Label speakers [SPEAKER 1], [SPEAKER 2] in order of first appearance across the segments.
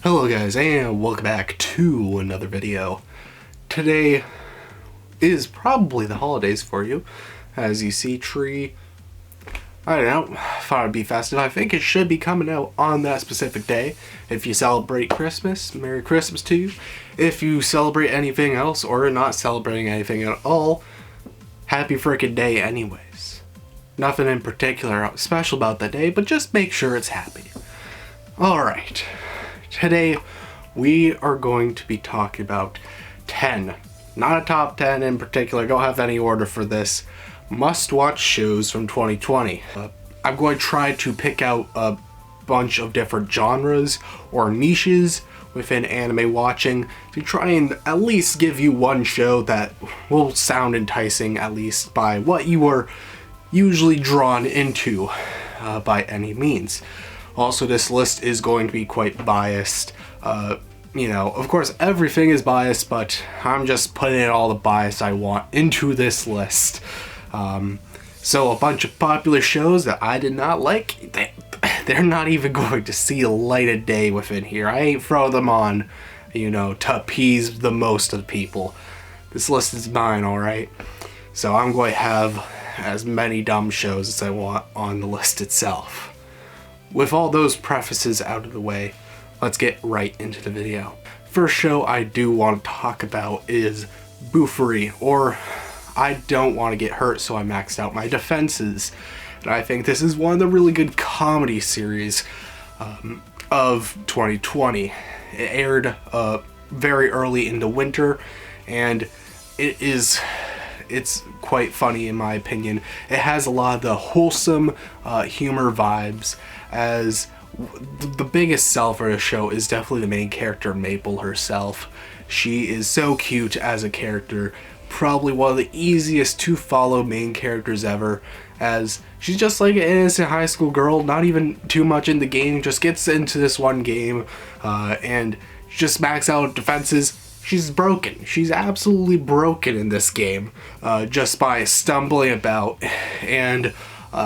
[SPEAKER 1] Hello guys, and welcome back to another video. Today is probably the holidays for you. As you see, tree, I don't know, thought it'd be festive. I think it should be coming out on that specific day. If you celebrate Christmas, Merry Christmas to you. If you celebrate anything else or are not celebrating anything at all, happy frickin' day anyways. Nothing in particular special about that day, but just make sure it's happy. Alright. Today, we are going to be talking about 10, not a top 10 in particular, don't have any order for this, must-watch shows from 2020. I'm going to try to pick out a bunch of different genres or niches within anime watching to try and at least give you one show that will sound enticing, at least by what you are usually drawn into by any means. Also, this list is going to be quite biased. Of course, everything is biased, but I'm just putting in all the bias I want into this list. So a bunch of popular shows that I did not like, they're not even going to see a light of day within here. I ain't throw them on, to appease the most of the people. This list is mine, alright? So I'm going to have as many dumb shows as I want on the list itself. With all those prefaces out of the way, let's get right into the video. First show I do want to talk about is Boofy, or I don't want to get hurt, so I maxed out my defenses. And I think this is one of the really good comedy series of 2020. It aired very early in the winter, and it's quite funny in my opinion. It has a lot of the wholesome humor vibes, as the biggest sell for the show is definitely the main character, Maple herself. She is so cute as a character, probably one of the easiest to follow main characters ever, as she's just like an innocent high school girl, not even too much in the game, just gets into this one game and just max out defenses. She's broken. She's absolutely broken in this game, just by stumbling about, and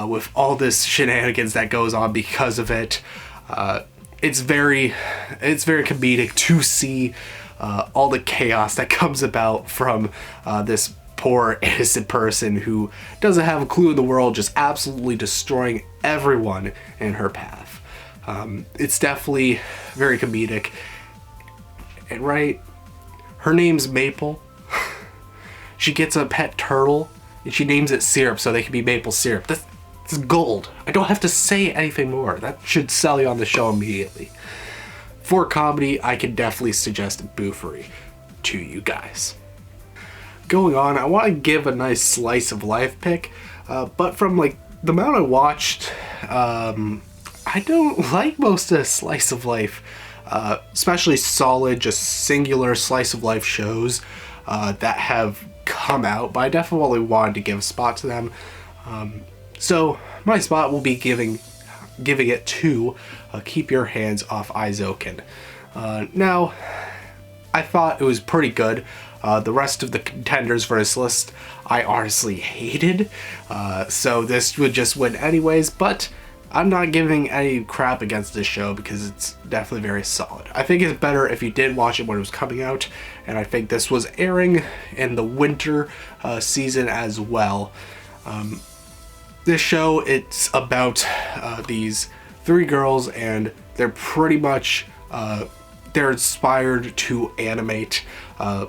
[SPEAKER 1] with all this shenanigans that goes on because of it. It's very comedic to see all the chaos that comes about from this poor innocent person who doesn't have a clue in the world, just absolutely destroying everyone in her path. It's definitely very comedic, and right. Her name's Maple. She gets a pet turtle, and she names it Syrup so they can be maple syrup. That's gold. I don't have to say anything more. That should sell you on the show immediately. For comedy, I can definitely suggest Boofy to you guys. Going on, I want to give a nice slice of life pick, but from the amount I watched, I don't like most of slice of life. Especially solid, just singular slice of life shows that have come out, but I definitely wanted to give a spot to them. So my spot will be giving it to Keep Your Hands Off Aizoken. Now, I thought it was pretty good. The rest of the contenders for this list I honestly hated, so this would just win anyways, but I'm not giving any crap against this show because it's definitely very solid. I think it's better if you did watch it when it was coming out, and I think this was airing in the winter season as well. This show, it's about these three girls, and they're pretty much, they're inspired to animate, the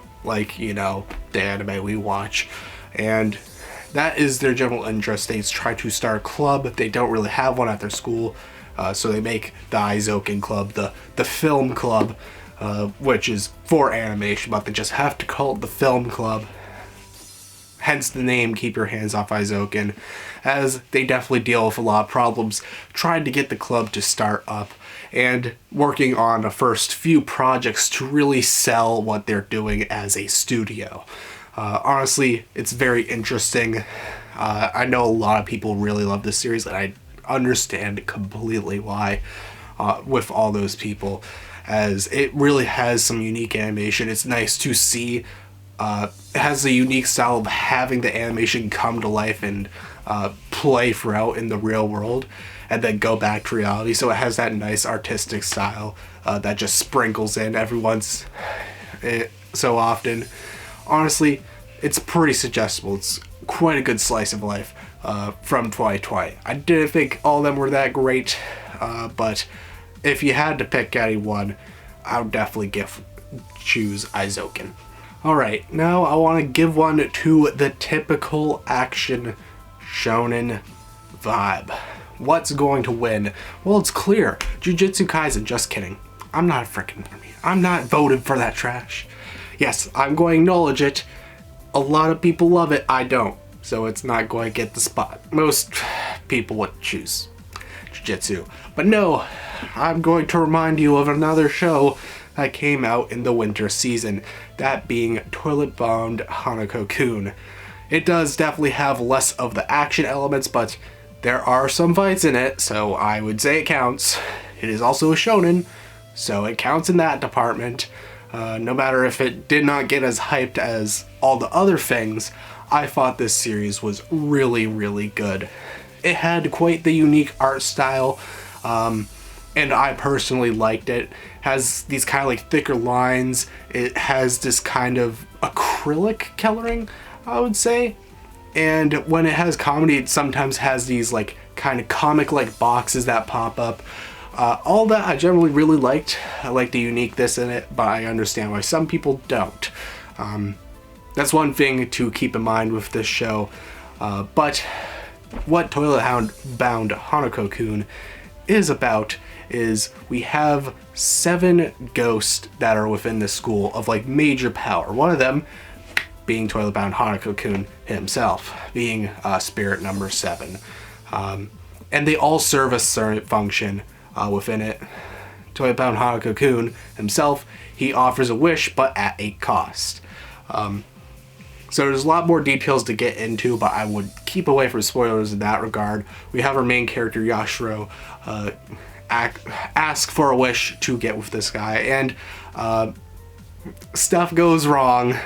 [SPEAKER 1] anime we watch, and that is their general interest. They try to start a club. They don't really have one at their school, so they make the Aizoken Club, the film club, which is for animation, but they just have to call it the film club. Hence the name, Keep Your Hands Off Aizoken, as they definitely deal with a lot of problems trying to get the club to start up and working on the first few projects to really sell what they're doing as a studio. Honestly, it's very interesting. I know a lot of people really love this series, and I understand completely why with all those people, as it really has some unique animation. It's nice to see. It has a unique style of having the animation come to life and play throughout in the real world, and then go back to reality. So it has that nice artistic style that just sprinkles in every once so often. Honestly, it's pretty suggestible. It's quite a good slice of life from 2020. I didn't think all of them were that great, but if you had to pick any one, I would definitely choose Aizoken. Alright, now I want to give one to the typical action shonen vibe. What's going to win? Well, it's clear. Jujutsu Kaisen. Just kidding. I'm not a freaking army. I'm not voted for that trash. Yes, I'm going to acknowledge it. A lot of people love it. I don't. So it's not going to get the spot. Most people would choose Jujutsu. But no, I'm going to remind you of another show that came out in the winter season, that being Toilet Bound Hanako-kun. It does definitely have less of the action elements, but there are some fights in it, so I would say it counts. It is also a shonen, so it counts in that department. No matter if it did not get as hyped as all the other things, I thought this series was really, really good. It had quite the unique art style, and I personally liked it. Has these kind of like thicker lines. It has this kind of acrylic coloring, I would say. And when it has comedy, it sometimes has these like kind of comic-like boxes that pop up. All that I generally really liked. I like the uniqueness in it, but I understand why some people don't. That's one thing to keep in mind with this show. But what Toilet Bound Hanako-kun is about is we have 7 ghosts that are within the school of like major power. One of them being Toilet Bound Hanako-kun himself, being spirit number 7. And they all serve a certain function within it. Toilet Bound Hanako-kun himself, he offers a wish, but at a cost. So there's a lot more details to get into, but I would keep away from spoilers in that regard. We have our main character, Yashiro, ask for a wish to get with this guy, and stuff goes wrong.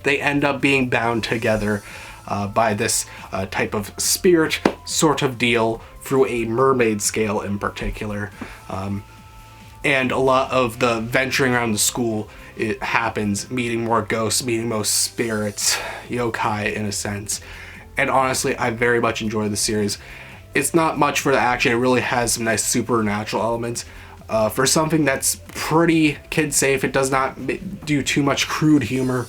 [SPEAKER 1] They end up being bound together by this type of spirit sort of deal through a mermaid scale in particular. And a lot of the venturing around the school, it happens, meeting more ghosts, meeting most spirits, yokai in a sense. And honestly, I very much enjoy the series. It's not much for the action. It really has some nice supernatural elements. For something that's pretty kid safe, it does not do too much crude humor.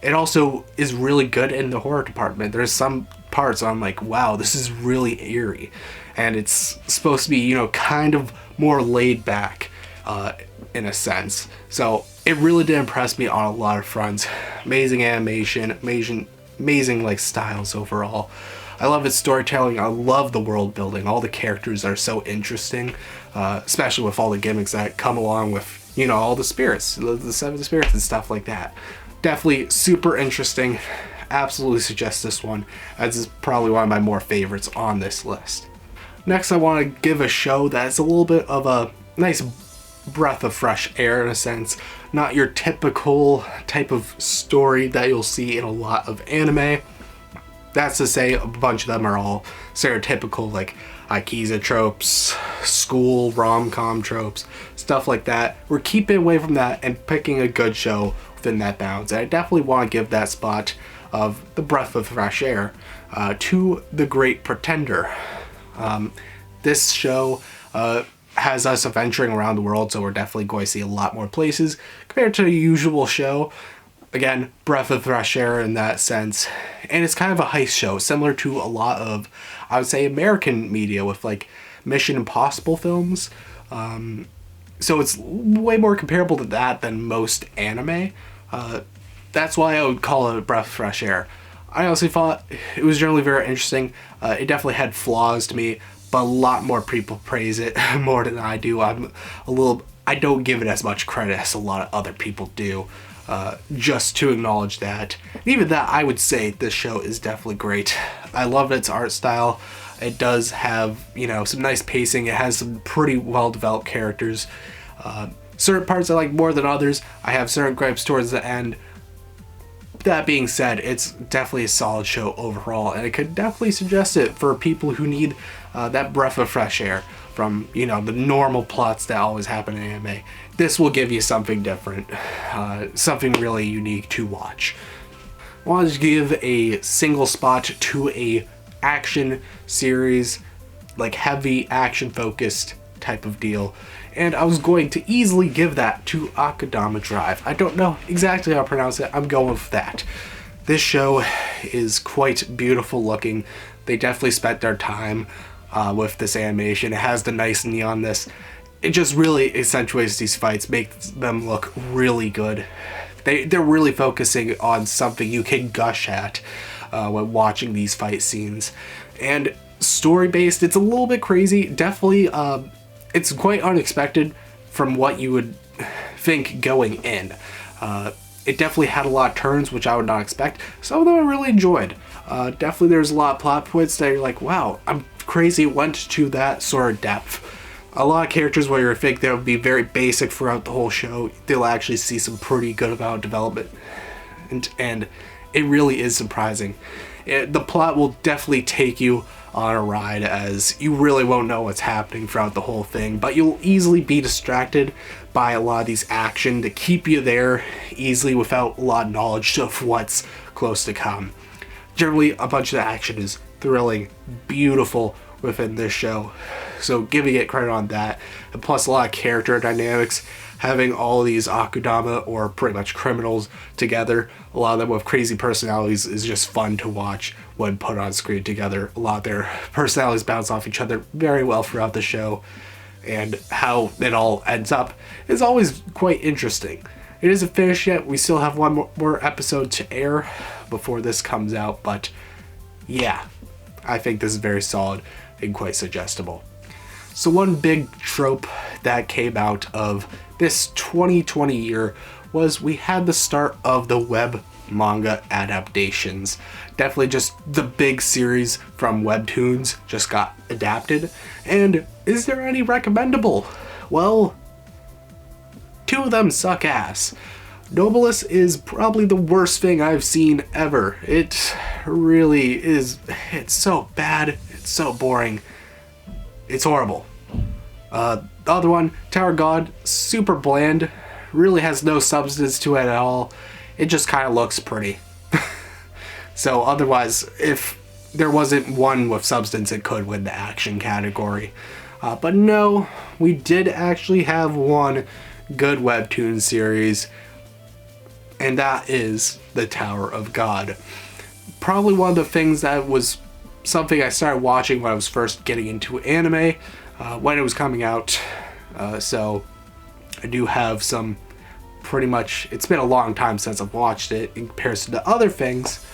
[SPEAKER 1] It also is really good in the horror department. There's some parts I'm like, wow, this is really eerie. And it's supposed to be, you know, kind of more laid back in a sense. So it really did impress me on a lot of fronts. Amazing animation, amazing like styles overall. I love its storytelling. I love the world building. All the characters are so interesting, especially with all the gimmicks that come along with, you know, all the spirits, the 7 spirits and stuff like that. Definitely super interesting. Absolutely suggest this one, as it's probably one of my more favorites on this list. Next, I want to give a show that's a little bit of a nice breath of fresh air in a sense. Not your typical type of story that you'll see in a lot of anime. That's to say, a bunch of them are all stereotypical, like Aikiza tropes, school rom-com tropes, stuff like that. We're keeping away from that and picking a good show within that bounds. And I definitely want to give that spot of the breath of fresh air to The Great Pretender. This show has us adventuring around the world, so we're definitely going to see a lot more places compared to the usual show. Again, breath of fresh air in that sense. And it's kind of a heist show, similar to a lot of, I would say, American media with like Mission Impossible films. So it's way more comparable to that than most anime. That's why I would call it a breath of fresh air. I honestly thought it was generally very interesting. It definitely had flaws to me, but a lot more people praise it more than I do. I don't give it as much credit as a lot of other people do. Just to acknowledge that. Even that, I would say this show is definitely great. I love its art style. It does have, you know, some nice pacing. It has some pretty well-developed characters. Certain parts I like more than others. I have certain gripes towards the end. that being said, it's definitely a solid show overall, and I could definitely suggest it for people who need that breath of fresh air from, the normal plots that always happen in anime. This will give you something different, something really unique to watch. I wanted to give a single spot to a action series, like heavy action focused type of deal, and I was going to easily give that to Akadama Drive. I don't know exactly how to pronounce it, I'm going with that. This show is quite beautiful looking. They definitely spent their time with this animation. It has the nice neonness. It just really accentuates these fights, makes them look really good. They're really focusing on something you can gush at when watching these fight scenes. And story-based, it's a little bit crazy. Definitely, it's quite unexpected from what you would think going in. It definitely had a lot of turns, which I would not expect. Some of them I really enjoyed. Definitely there's a lot of plot points that you're like, wow, I'm crazy it went to that sort of depth. A lot of characters where you think they'll be very basic throughout the whole show, they'll actually see some pretty good amount of development. And it really is surprising. The plot will definitely take you on a ride, as you really won't know what's happening throughout the whole thing, but you'll easily be distracted by a lot of these action to keep you there easily without a lot of knowledge of what's close to come. Generally, a bunch of the action is thrilling, beautiful within this show, so giving it credit on that. And plus a lot of character dynamics, having all these Akudama, or pretty much criminals, together, a lot of them with crazy personalities, is just fun to watch when put on screen together. A lot of their personalities bounce off each other very well throughout the show, and how it all ends up is always quite interesting. It isn't finished yet, we still have one more episode to air before this comes out, but yeah, I think this is very solid and quite suggestible. So one big trope that came out of this 2020 year was we had the start of the web manga adaptations. Definitely just the big series from Webtoons just got adapted. And is there any recommendable? Well, two of them suck ass. Nobilis is probably the worst thing I've seen ever. It really is. It's so bad. It's so boring. It's horrible. The other one, Tower God, super bland. Really has no substance to it at all. It just kind of looks pretty. So otherwise, if there wasn't one with substance, it could win the action category. But no, we did actually have one good Webtoon series, and that is the Tower of God. Probably one of the things that was something I started watching when I was first getting into anime, when it was coming out. So I do have some pretty much, it's been a long time since I've watched it in comparison to other things,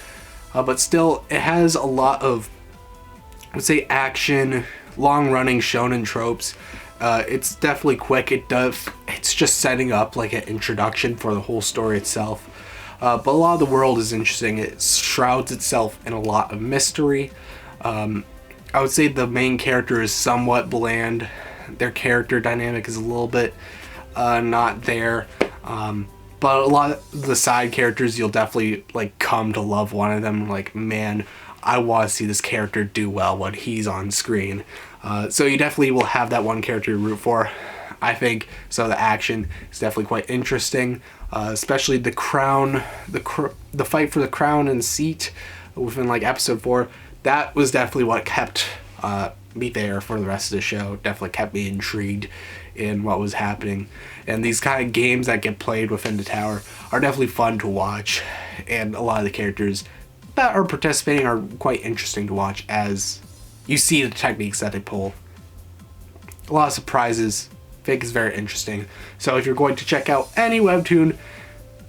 [SPEAKER 1] but still it has a lot of, I would say, action, long-running shonen tropes. It's definitely quick. It's just setting up like an introduction for the whole story itself. But a lot of the world is interesting. It shrouds itself in a lot of mystery. I would say the main character is somewhat bland. Their character dynamic is a little bit not there. But a lot of the side characters, you'll definitely like come to love one of them. Like, man, I want to see this character do well when he's on screen. So you definitely will have that one character to root for, I think. So the action is definitely quite interesting, especially the crown, the fight for the crown and seat within like episode 4. That was definitely what kept me there for the rest of the show. Definitely kept me intrigued in what was happening. And these kind of games that get played within the tower are definitely fun to watch, and a lot of the characters that are participating are quite interesting to watch as you see the techniques that they pull. A lot of surprises. I think is very interesting. So if you're going to check out any webtoon,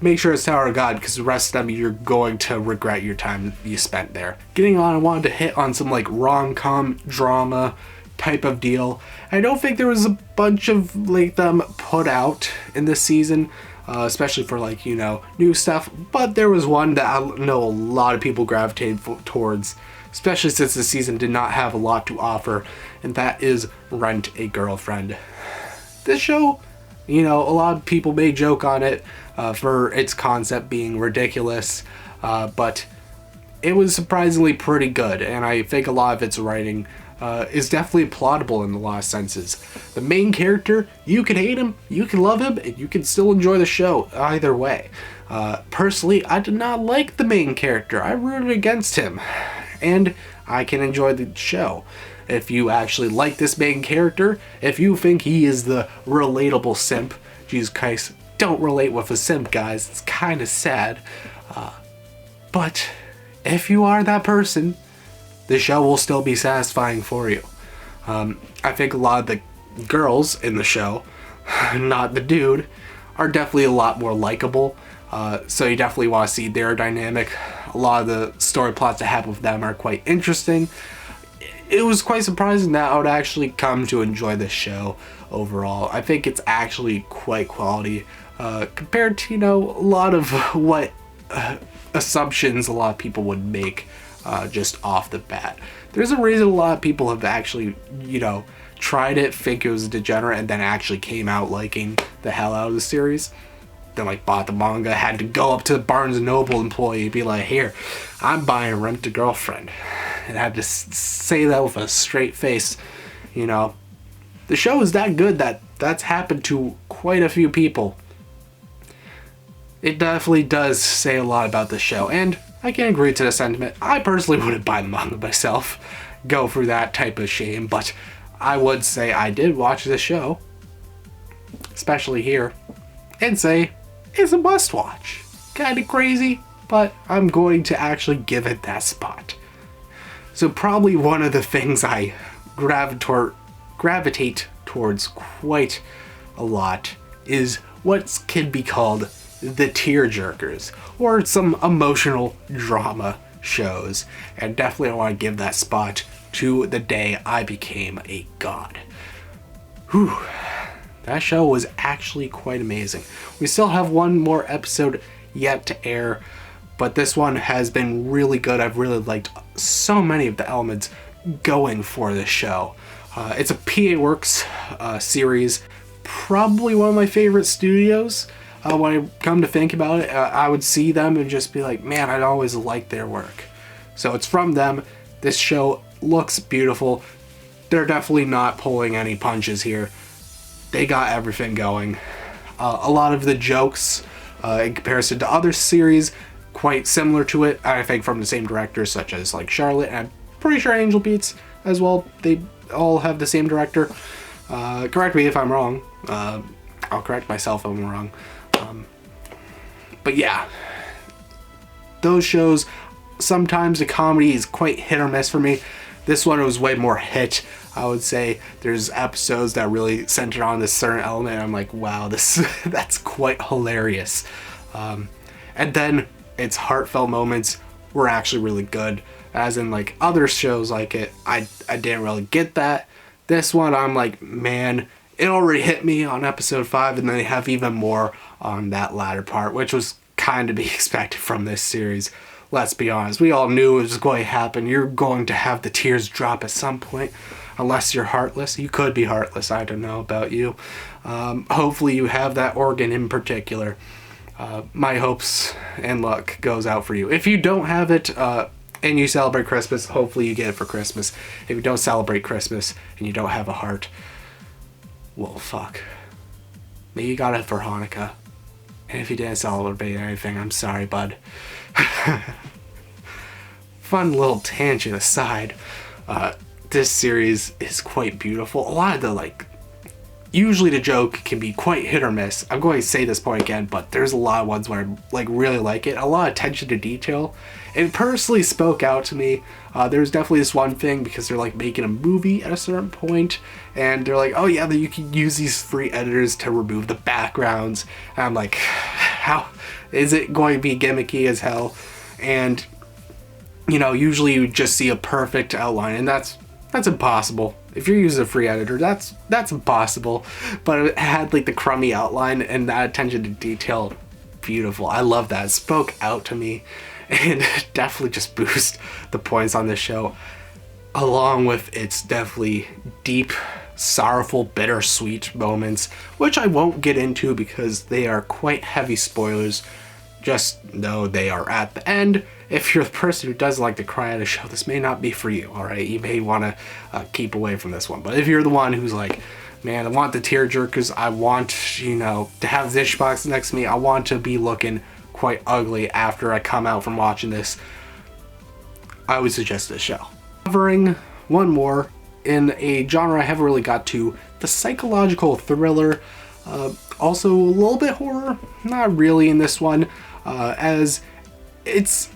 [SPEAKER 1] make sure it's Tower of God, because the rest of them you're going to regret your time you spent there. Getting on, I wanted to hit on some like rom-com drama type of deal. I don't think there was a bunch of like them put out in this season, especially for like, you know, new stuff, but there was one that I know a lot of people gravitated towards, especially since the season did not have a lot to offer, and that is Rent a Girlfriend. This show, you know, a lot of people may joke on it for its concept being ridiculous, but it was surprisingly pretty good, and I think a lot of its writing is definitely plausible in a lot of senses. The main character, you can hate him, you can love him, and you can still enjoy the show either way. Personally, I did not like the main character. I rooted against him, and I can enjoy the show. If you actually like this main character, if you think he is the relatable simp, Jesus Christ, don't relate with a simp, guys. It's kind of sad. But if you are that person, the show will still be satisfying for you. I think a lot of the girls in the show, not the dude, are definitely a lot more likable. So you definitely want to see their dynamic. A lot of the story plots that happen with them are quite interesting. It was quite surprising that I would actually come to enjoy this show overall. I think it's actually quite quality compared to, a lot of what assumptions a lot of people would make just off the bat. There's a reason a lot of people have actually, tried it, think it was degenerate, and then actually came out liking the hell out of the series. Then bought the manga, had to go up to the Barnes & Noble employee and be like, here, I'm buying Rent a Girlfriend. And had to say that with a straight face. The show is that good that that's happened to quite a few people. It definitely does say a lot about the show, and I can agree to the sentiment. I personally wouldn't buy the manga myself, go through that type of shame, but I would say I did watch this show, especially here, and say it's a must watch. Kinda crazy, but I'm going to actually give it that spot. So probably one of the things I gravitate towards quite a lot is what can be called the tearjerkers, or some emotional drama shows, and definitely I want to give that spot to The Day I Became a God. Whew, that show was actually quite amazing. We still have one more episode yet to air, but this one has been really good. I've really liked so many of the elements going for this show. It's a PA Works series, probably one of my favorite studios. When I come to think about it, I would see them and just be like, man, I'd always liked their work. So it's from them. This show looks beautiful. They're definitely not pulling any punches here. They got everything going. A lot of the jokes, in comparison to other series, quite similar to it, I think from the same directors, such as Charlotte, and I'm pretty sure Angel Beats as well. They all have the same director. Correct me if I'm wrong. I'll correct myself if I'm wrong. But yeah, those shows, sometimes the comedy is quite hit or miss for me. This one was way more hit. I would say there's episodes that really center on this certain element, and I'm like, wow, that's quite hilarious. And then its heartfelt moments were actually really good, as in other shows like it, I didn't really get that. This one, I'm like, man, it already hit me on episode 5, and then they have even more on that latter part, which was kind of be expected from this series. Let's be honest, we all knew it was going to happen. You're going to have the tears drop at some point, unless you're heartless. You could be heartless, I don't know about you. Hopefully you have that organ in particular. My hopes and luck goes out for you. If you don't have it, and you celebrate Christmas, hopefully you get it for Christmas. If you don't celebrate Christmas and you don't have a heart, well, fuck. Maybe you got it for Hanukkah. And if you didn't celebrate anything, I'm sorry, bud. Fun little tangent aside, this series is quite beautiful. A lot of the, usually the joke can be quite hit or miss. I'm going to say this point again, but there's a lot of ones where I really like it. A lot of attention to detail. It personally spoke out to me. There's definitely this one thing, because they're making a movie at a certain point, and they're like, oh yeah, you can use these free editors to remove the backgrounds. And I'm like, how is it going to be gimmicky as hell? And usually you just see a perfect outline, and that's impossible. If you're using a free editor, that's impossible. But it had the crummy outline and that attention to detail. Beautiful. I love that. It spoke out to me, and definitely just boost the points on this show, along with its definitely deep, sorrowful, bittersweet moments, which I won't get into because they are quite heavy spoilers. just know they are at the end. If you're the person who doesn't like to cry at a show, this may not be for you, alright? You may want to keep away from this one. But if you're the one who's like, man, I want the tearjerkers, I want, you know, to have this box next to me, I want to be looking quite ugly after I come out from watching this, I would suggest this show. Covering one more in a genre I haven't really got to, the psychological thriller, also a little bit horror, not really in this one, as it's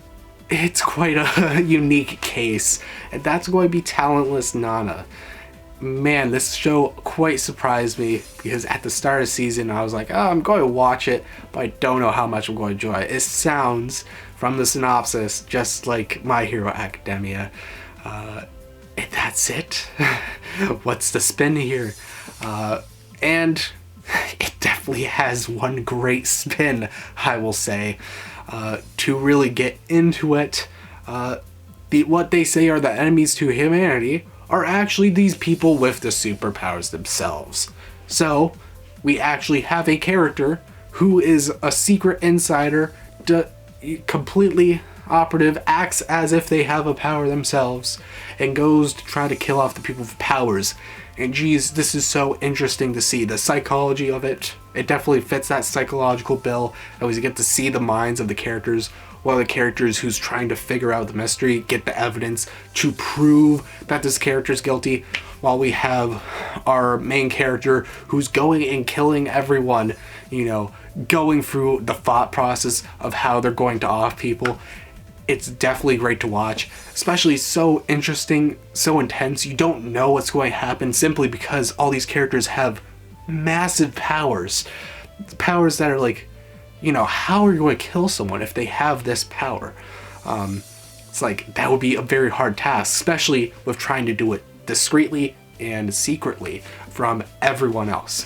[SPEAKER 1] quite a unique case, and that's going to be Talentless Nana. Man, this show quite surprised me, because at the start of the season I was like, oh, I'm going to watch it, but I don't know how much I'm going to enjoy it. It sounds, from the synopsis, just like My Hero Academia. And that's it. What's the spin here? And it definitely has one great spin, I will say. To really get into it, what they say are the enemies to humanity are actually these people with the superpowers themselves. So, we actually have a character who is a secret insider, completely operative, acts as if they have a power themselves, and goes to try to kill off the people with powers. And geez, this is so interesting to see. The psychology of it, it definitely fits that psychological bill. And we get to see the minds of the characters, while the characters who's trying to figure out the mystery get the evidence to prove that this character's guilty, while we have our main character who's going and killing everyone, you know, going through the thought process of how they're going to off people. It's definitely great to watch, especially so interesting, so intense. You don't know what's going to happen simply because all these characters have massive powers. Powers that are like, you know, how are you going to kill someone if they have this power? It's like, that would be a very hard task, especially with trying to do it discreetly and secretly from everyone else.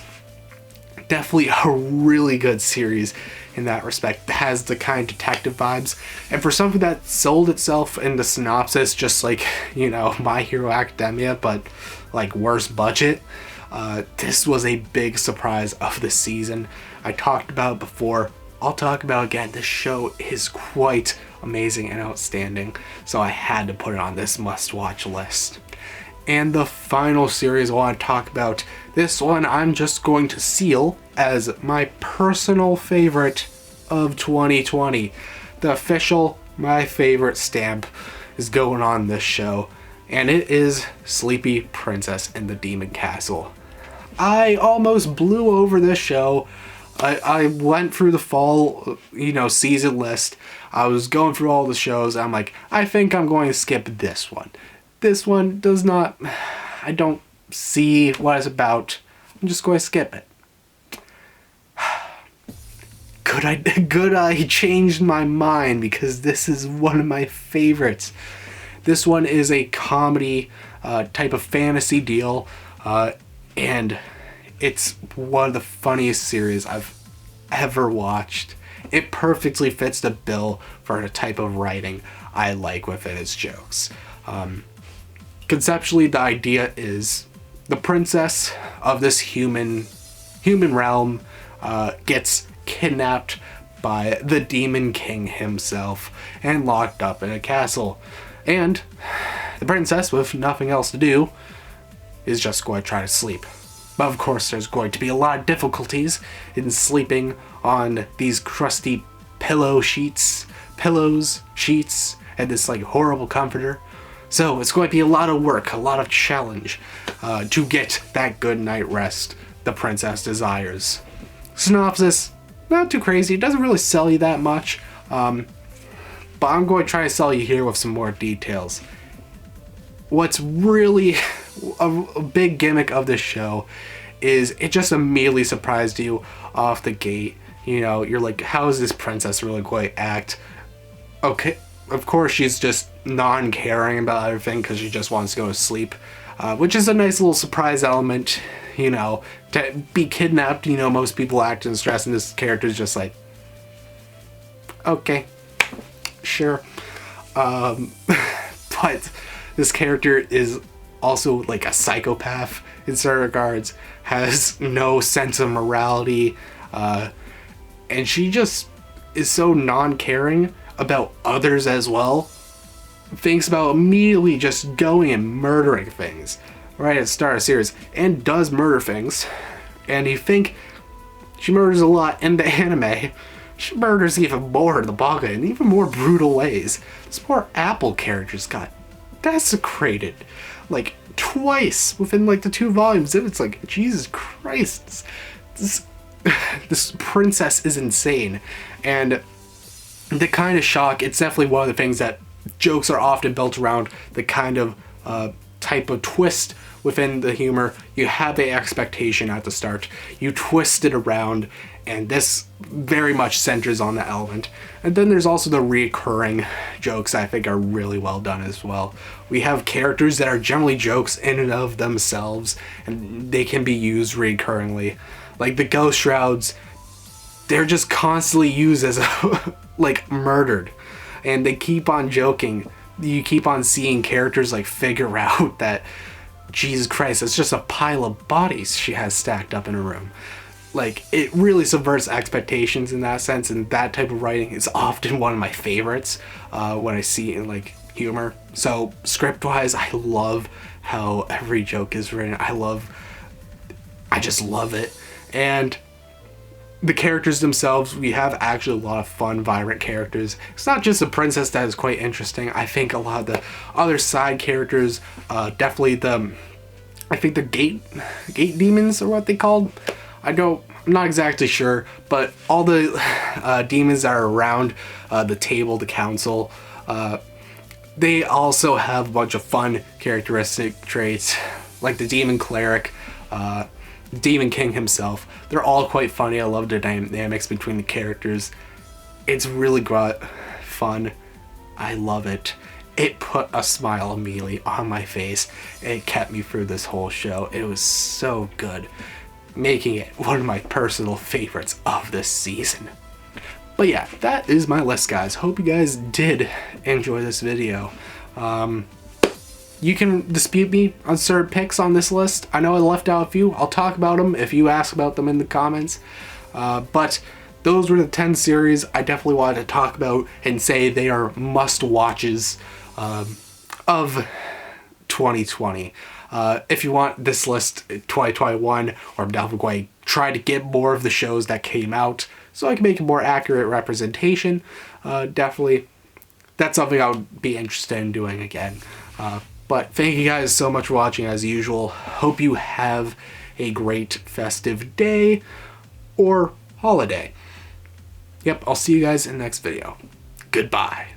[SPEAKER 1] Definitely a really good series in that respect. It has the kind of detective vibes, and for something that sold itself in the synopsis just like, you know, My Hero Academia, but like worse budget, this was a big surprise of the season. I talked about it before, I'll talk about it again. This show is quite amazing and outstanding, so I had to put it on this must-watch list. And the final series I want to talk about, this one I'm just going to seal as my personal favorite of 2020. The official my favorite stamp is going on this show, and it is Sleepy Princess in the Demon Castle. I almost blew over this show. I went through the fall, you know, season list. I was going through all the shows. I'm like, I think I'm going to skip this one. This one does not, I don't see what it's about. I'm just going to skip it. Good I changed my mind, because this is one of my favorites. This one is a comedy type of fantasy deal, and it's one of the funniest series I've ever watched. It perfectly fits the bill for the type of writing I like within its jokes. Conceptually, the idea is the princess of this human realm gets kidnapped by the Demon King himself and locked up in a castle. And the princess, with nothing else to do, is just going to try to sleep. But of course, there's going to be a lot of difficulties in sleeping on these crusty sheets, and this like horrible comforter. So it's going to be a lot of work, a lot of challenge to get that good night rest the princess desires. Synopsis, not too crazy. It doesn't really sell you that much, but I'm going to try to sell you here with some more details. What's really a big gimmick of this show is it just immediately surprised you off the gate. You know, you're like, how is this princess really going to act? Okay, of course she's just non-caring about everything because she just wants to go to sleep, which is a nice little surprise element. You know, to be kidnapped, you know, most people act in stress, and this character is just like, okay, sure. But this character is also like a psychopath in certain regards, has no sense of morality, and she just is so non-caring about others as well, thinks about immediately just going and murdering things right at the start of the series, and does murder things. And you think she murders a lot in the anime, she murders even more in the manga in even more brutal ways. This poor Apple characters got desecrated like twice within like the 2 volumes. And it's like, Jesus Christ, this princess is insane. And the kind of shock, it's definitely one of the things that jokes are often built around, the kind of type of twist within the humor. You have the expectation at the start, you twist it around, and this very much centers on the element. And then there's also the recurring jokes I think are really well done as well. We have characters that are generally jokes in and of themselves, and they can be used recurringly. Like the Ghost Shrouds, they're just constantly used as like murdered, and they keep on joking. You keep on seeing characters like figure out that, Jesus Christ, it's just a pile of bodies she has stacked up in a room. Like, it really subverts expectations in that sense, and that type of writing is often one of my favorites when I see it in like humor. So script wise, I love how every joke is written. I just love it. And the characters themselves, we have actually a lot of fun, vibrant characters. It's not just the princess that is quite interesting. I think a lot of the other side characters, definitely I think the gate demons are what they called. I'm not exactly sure, but all the demons that are around the table, the council, they also have a bunch of fun characteristic traits, like the demon cleric, Demon King himself. They're all quite funny. I love the dynamics between the characters. It's really fun. I love it. It put a smile immediately on my face. It kept me through this whole show. It was so good, making it one of my personal favorites of this season. But yeah, that is my list, guys. Hope you guys did enjoy this video. You can dispute me on certain picks on this list. I know I left out a few. I'll talk about them if you ask about them in the comments. But those were the 10 series I definitely wanted to talk about and say they are must-watches of 2020. If you want this list 2021, or I'm definitely going to try to get more of the shows that came out so I can make a more accurate representation. Definitely, that's something I would be interested in doing again. But thank you guys so much for watching as usual. Hope you have a great festive day or holiday. Yep, I'll see you guys in the next video. Goodbye.